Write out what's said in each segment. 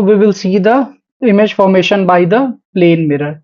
we will see the image formation by the plane mirror.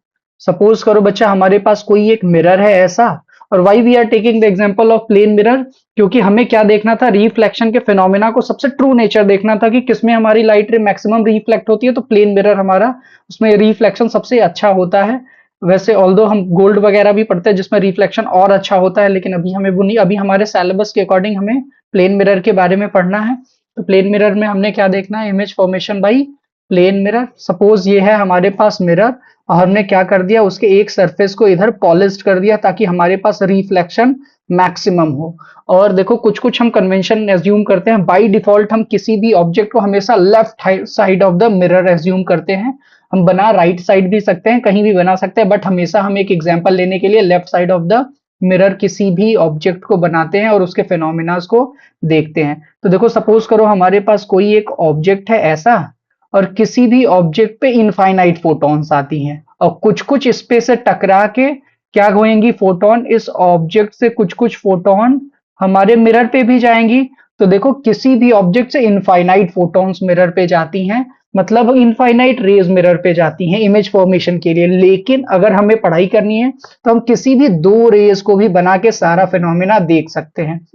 Suppose करो बच्चा हमारे पास कोई एक मिरर है ऐसा, और why we are taking the example of plane mirror, क्योंकि हमें क्या देखना था, रिफ्लेक्शन के फिनोमेना को सबसे ट्रू नेचर देखना था कि किसमें हमारी लाइट रे मैक्सिमम रिफ्लेक्ट होती है, तो प्लेन मिरर हमारा उसमें रिफ्लेक्शन सबसे अच्छा होता है। वैसे ऑल्दो हम गोल्ड वगैरह भी पढ़ते हैं जिसमें रिफ्लेक्शन और अच्छा होता है, लेकिन अभी हमें वो नहीं, अभी हमारे सिलेबस के अकॉर्डिंग हमें प्लेन मिरर के बारे में पढ़ना है। तो प्लेन मिरर में हमने क्या देखना है, image formation by plane mirror. Suppose ये है हमारे पास मिरर, और हमने क्या कर दिया, उसके एक सरफेस को इधर पॉलिश्ड कर दिया ताकि हमारे पास रिफ्लेक्शन मैक्सिमम हो। और देखो कुछ कुछ हम कन्वेंशन एज्यूम करते हैं, बाय डिफॉल्ट हम किसी भी ऑब्जेक्ट को हमेशा left side of the mirror assume करते हैं। हम बना राइट साइड भी सकते हैं, कहीं भी बना सकते हैं, बट हमेशा हम एक एग्जांपल लेने के लिए left side of the mirror किसी भी ऑब्जेक्ट को बनाते हैं और उसके फिनोमिनास को देखते हैं। तो देखो सपोज करो हमारे पास कोई एक ऑब्जेक्ट है ऐसा, और किसी भी ऑब्जेक्ट पे इनफाइनाइट फोटॉन्स आती हैं, और कुछ कुछ स्पेस से टकरा के क्या होएंगी, फोटोन इस ऑब्जेक्ट से कुछ कुछ फोटोन हमारे मिरर पे भी जाएंगी। तो देखो किसी भी ऑब्जेक्ट से इनफाइनाइट फोटॉन्स मिरर पे जाती हैं, मतलब इनफाइनाइट रेज मिरर पे जाती हैं इमेज फॉर्मेशन के लिए। लेकिन अगर हमें पढ़ाई करनी है तो हम किसी भी दो रेज को भी बना के सारा फिनोमेना देख सकते हैं।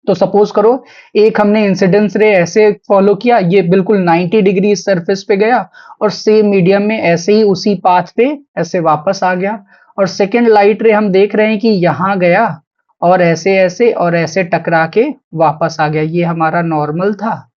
तो सपोज करो एक हमने इंसिडेंस रे ऐसे फॉलो किया, ये बिल्कुल 90 डिग्री इस सरफेस पे गया, और सेम मीडियम में ऐसे ही उसी पाथ पे ऐसे वापस आ गया। और सेकेंड लाइट रे हम देख रहे हैं कि यहाँ गया और ऐसे ऐसे और ऐसे टकरा के वापस आ गया, ये हमारा नॉर्मल था।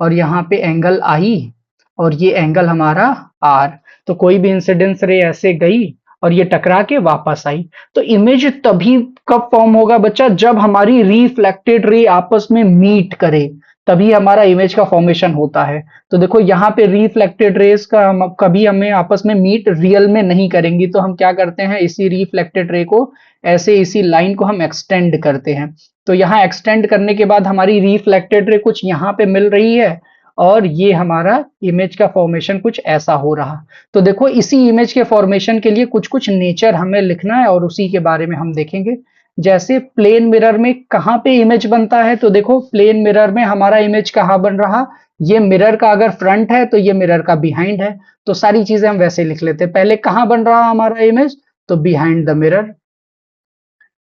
और यहाँ पे एंगल आई, और ये एंगल हमारा आर। तो कोई भी इंसिडेंस रे ऐसे गई और ये टकरा के वापस आई। तो इमेज तभी कब फॉर्म होगा बच्चा, जब हमारी रिफ्लेक्टेड रे आपस में मीट करे, तभी हमारा इमेज का फॉर्मेशन होता है। तो देखो यहाँ पे रिफ्लेक्टेड रेस का कभी हमें आपस में मीट रियल में नहीं करेंगी, तो हम क्या करते हैं, इसी रिफ्लेक्टेड रे को ऐसे इसी लाइन को हम एक्सटेंड करते हैं। तो यहाँ एक्सटेंड करने के बाद हमारी रिफ्लेक्टेड रे कुछ यहाँ पे मिल रही है, और ये हमारा इमेज का फॉर्मेशन कुछ ऐसा हो रहा। तो देखो इसी इमेज के फॉर्मेशन के लिए कुछ कुछ नेचर हमें लिखना है, और उसी के बारे में हम देखेंगे। जैसे प्लेन मिरर में कहाँ पे इमेज बनता है, तो देखो प्लेन मिरर में हमारा इमेज कहाँ बन रहा, ये मिरर का अगर फ्रंट है तो ये मिरर का बिहाइंड है। तो सारी चीजें हम वैसे लिख लेते हैं। पहले कहाँ बन रहा हमारा इमेज, तो बिहाइंड द मिरर।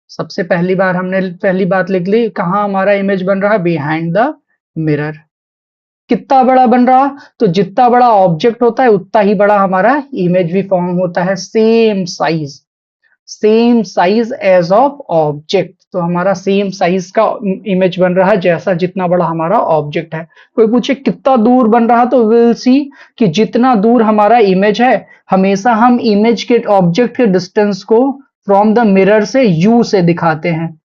सबसे पहली बार हमने पहली बात लिख ली, कहाँ हमारा इमेज बन रहा, बिहाइंड द मिरर। कितना बड़ा बन रहा, तो जितना बड़ा ऑब्जेक्ट होता है उतना ही बड़ा हमारा इमेज भी फॉर्म होता है। Same size as of object, तो हमारा सेम साइज का इमेज बन रहा है जैसा जितना बड़ा हमारा ऑब्जेक्ट है। कोई पूछे कितना दूर बन रहा, तो विल सी कि जितना दूर हमारा इमेज है, हमेशा हम इमेज के ऑब्जेक्ट के डिस्टेंस को फ्रॉम द मिरर से यू से दिखाते हैं।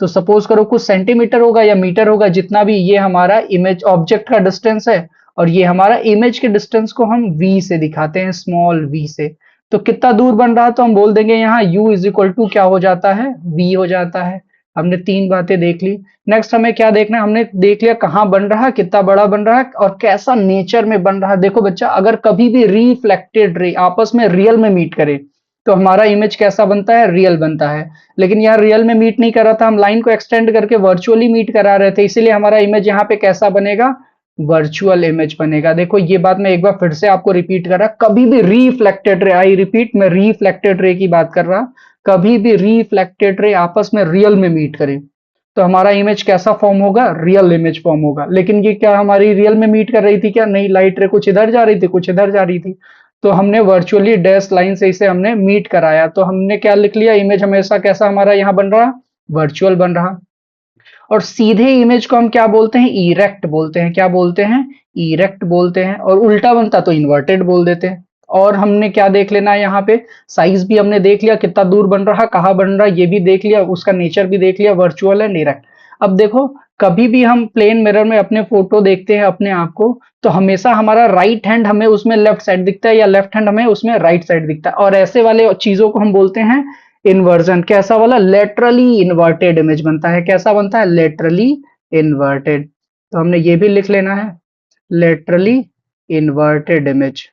तो सपोज करो कुछ सेंटीमीटर होगा या मीटर होगा, जितना भी, ये हमारा इमेज ऑब्जेक्ट का डिस्टेंस है, और ये हमारा इमेज के डिस्टेंस को हम वी से दिखाते हैं, स्मॉल वी से। तो कितना दूर बन रहा, तो हम बोल देंगे यहाँ u इज इक्वल टू क्या हो जाता है, v हो जाता है। हमने तीन बातें देख ली। नेक्स्ट हमें क्या देखना है, हमने देख लिया कहाँ बन रहा है, कितना बड़ा बन रहा है, और कैसा नेचर में बन रहा है। देखो बच्चा अगर कभी भी रिफ्लेक्टेड रे आपस में रियल में मीट करे, तो हमारा इमेज कैसा बनता है, रियल बनता है। लेकिन यहाँ रियल में मीट नहीं कर रहा था, हम लाइन को एक्सटेंड करके वर्चुअली मीट करा रहे थे, इसीलिए हमारा इमेज यहाँ पे कैसा बनेगा, वर्चुअल इमेज बनेगा। देखो ये बात मैं एक बार फिर से आपको रिपीट कर रहा, कभी भी रिफ्लेक्टेड रे, आई रिपीट, मैं रिफ्लेक्टेड रे की बात कर रहा, कभी भी रिफ्लेक्टेड रे आपस में रियल में मीट करे तो हमारा इमेज कैसा फॉर्म होगा, रियल इमेज फॉर्म होगा। लेकिन ये क्या हमारी रियल में मीट कर रही थी क्या, नहीं, लाइट रे कुछ इधर जा रही थी कुछ इधर जा रही थी, तो हमने वर्चुअली डैश लाइन से इसे हमने मीट कराया। तो हमने क्या लिख लिया, इमेज हमेशा कैसा हमारा यहाँ बन रहा, वर्चुअल बन रहा। और सीधे इमेज को हम क्या बोलते हैं, इरेक्ट बोलते हैं। क्या बोलते हैं, इरेक्ट बोलते हैं। और उल्टा बनता तो इन्वर्टेड बोल देते हैं। और हमने क्या देख लेना है, यहाँ पे साइज भी हमने देख लिया, कितना दूर बन रहा, कहाँ बन रहा, ये भी देख लिया, उसका नेचर भी देख लिया, वर्चुअल एंड इरेक्ट। अब देखो कभी भी हम प्लेन मिरर में अपने फोटो देखते हैं अपने आप को, तो हमेशा हमारा राइट हैंड हमें उसमें लेफ्ट साइड दिखता है, या लेफ्ट हैंड हमें उसमें राइट साइड दिखता है। और ऐसे वाले चीजों को हम बोलते हैं इन्वर्जन। कैसा वाला, लेटरली इन्वर्टेड इमेज बनता है। कैसा बनता है, लेटरली इन्वर्टेड। तो हमने ये भी लिख लेना है, लेटरली इन्वर्टेड इमेज।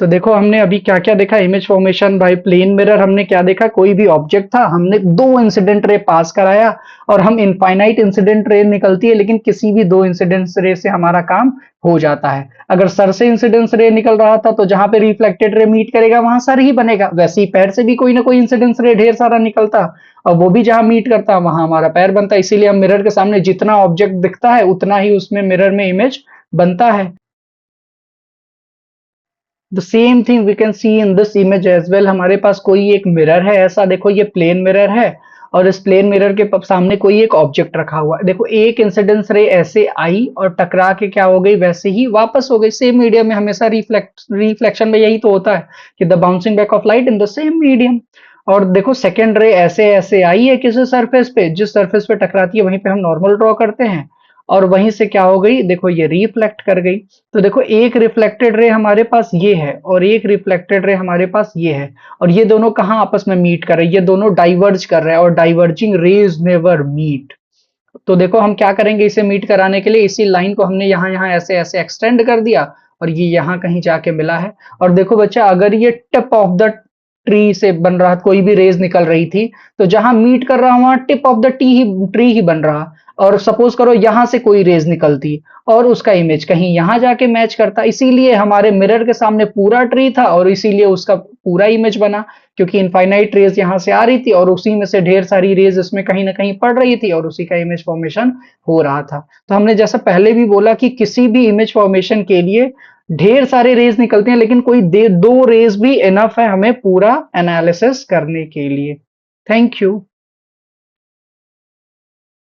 तो देखो हमने अभी क्या क्या देखा, image formation by plane mirror. हमने क्या देखा, कोई भी ऑब्जेक्ट था, हमने दो इंसिडेंट रे पास कराया और हम इनफाइनाइट इंसिडेंट रे निकलती है, लेकिन किसी भी दो इंसिडेंट रे से हमारा काम हो जाता है। अगर सर से इंसिडेंस रे निकल रहा था तो जहां पे रिफ्लेक्टेड रे मीट करेगा वहां सर ही बनेगा, वैसे ही पैर से भी कोई ना कोई इंसिडेंस रे ढेर सारा निकलता और वो भी जहां मीट करता वहां हमारा पैर बनता। इसीलिए हम मिरर के सामने जितना ऑब्जेक्ट दिखता है उतना ही उसमें मिरर में इमेज बनता है। The same thing we can see in this image as well. हमारे पास कोई एक मिरर है ऐसा, देखो ये प्लेन मिरर है और इस प्लेन मिरर के सामने कोई एक ऑब्जेक्ट रखा हुआ है। देखो एक इंसिडेंस रे ऐसे आई और टकरा के क्या हो गई, वैसे ही वापस हो गई। सेम मीडियम में हमेशा रिफ्लेक्शन में यही तो होता है कि the bouncing back of light in the same medium. और देखो सेकेंड रे ऐसे ऐसे आई है किसी सरफेस पे, जिस सरफेस पे टकराती है वहीं पे हम नॉर्मल ड्रॉ करते हैं और वहीं से क्या हो गई, देखो ये रिफ्लेक्ट कर गई। तो देखो एक रिफ्लेक्टेड रे हमारे पास ये है और एक रिफ्लेक्टेड रे हमारे पास ये है, और ये दोनों कहाँ आपस में मीट कर रहे हैं, ये दोनों डाइवर्ज कर रहे हैं और डाइवर्जिंग रेज नेवर मीट। तो देखो हम क्या करेंगे, इसे मीट कराने के लिए इसी लाइन को हमने यहाँ यहाँ ऐसे ऐसे एक्सटेंड कर दिया और ये यहाँ कहीं जाके मिला है। और देखो बच्चा, अगर ये टिप ऑफ द ट्री से बन रहा, कोई भी रेज निकल रही थी, तो जहां मीट कर रहा वहां टिप ऑफ द ट्री ही बन रहा। और सपोज करो यहां से कोई रेज निकलती और उसका इमेज कहीं यहां जाके मैच करता, इसीलिए हमारे मिरर के सामने पूरा ट्री था और इसीलिए उसका पूरा इमेज बना, क्योंकि इनफाइनाइट रेज यहां से आ रही थी और उसी में से ढेर सारी रेज इसमें कहीं ना कहीं पड़ रही थी और उसी का इमेज फॉर्मेशन हो रहा था। तो हमने जैसा पहले भी बोला कि किसी भी इमेज फॉर्मेशन के लिए ढेर सारे रेज निकलते हैं, लेकिन कोई दो रेज भी इनफ है हमें पूरा एनालिसिस करने के लिए। Thank you.